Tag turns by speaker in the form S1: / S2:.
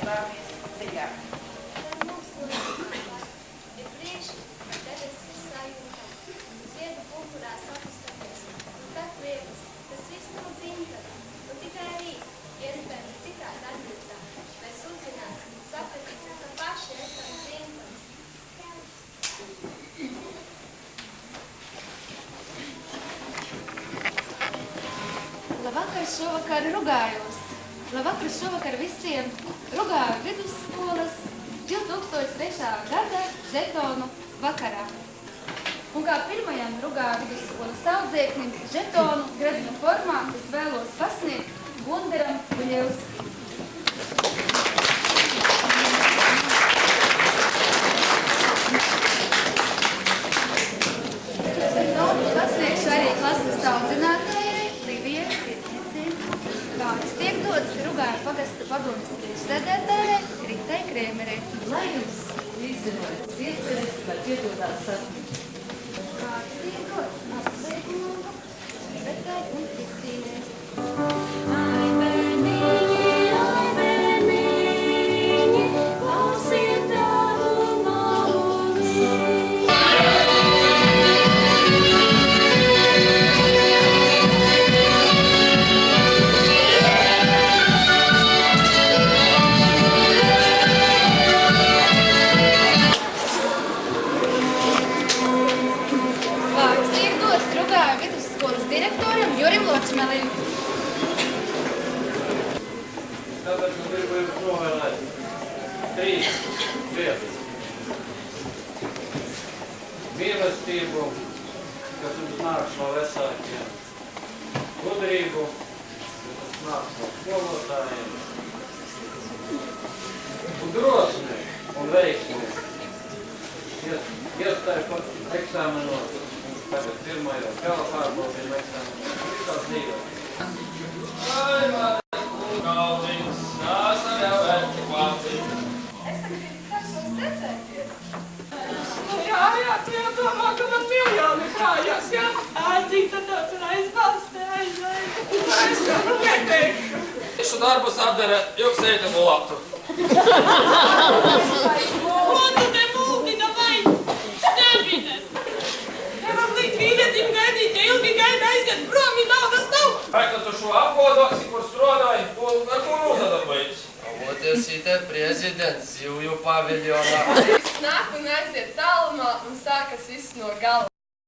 S1: Slānijas ceļā.
S2: Ir priekši, debesis sajūtam, ziedu pupurā sapustamies, un tad liekas, tas viss nav dzimtene, un tikai rīt, iespējams citādi atbildā, mēs uzzināsim, sapratīsim, ka paši esam dzimteni.
S3: Labvakar šovakar Rugājos. Labvakar šovakar visiem Rugāju vidusskolas 2003. gada žetonu vakarā. Un kā pirmajam Rugāju vidusskolas audzēknim žetonu gredzena formā es vēlos pasniegt Gundaram Buļevskim. Pasniegšu arī klases audzinātājai Lidijai Sirtnicei. Vārds tiek dots Rugāju pagasta padomes priekšsēdētājai Ritai Krēmerei.
S4: Lai jums īstenojas ieceres, lai piedodās sapnis.
S3: Vārds tiek dots apsveikumam Ritai un Kristīnei. Direktoram Jurim Ločmelim.
S5: Tāpēc man gribu jums novēlēt 3 lietas. Mīlestību, kas jums nāks no vecākiem, gudrību, kas nāks no skolotājiem, un drosmi un veiksmi. Iestāju pat eksāmenos. Tagad pirmajā gala pārbaudījuma eksāmenā. Visās dzīvē. Ai, manis galviņas, nāsam jau vērķi klācī.
S1: Es tagad ir karsos tecēties.
S6: Jā, tu jau domā, ka man miljoni krājās, jā? Cik tad daudz aizbalstē, Es jau neteikšu.
S5: Šo darbus apdara Juksēta Bulatu.
S6: Ko tu te mūdina vai? Nebines. Nevar līdz vīrietim gaidīt, ja ilgi gaida aiziet prom, ja naudas nav.
S5: Vai, ka tu šo apgodoksi, kur strādāji, ar ko nozadarbojies?
S7: Вот это президент Zivju paviljonā.
S6: Viss nāk un aiziet tālumā un sākas viss no gala.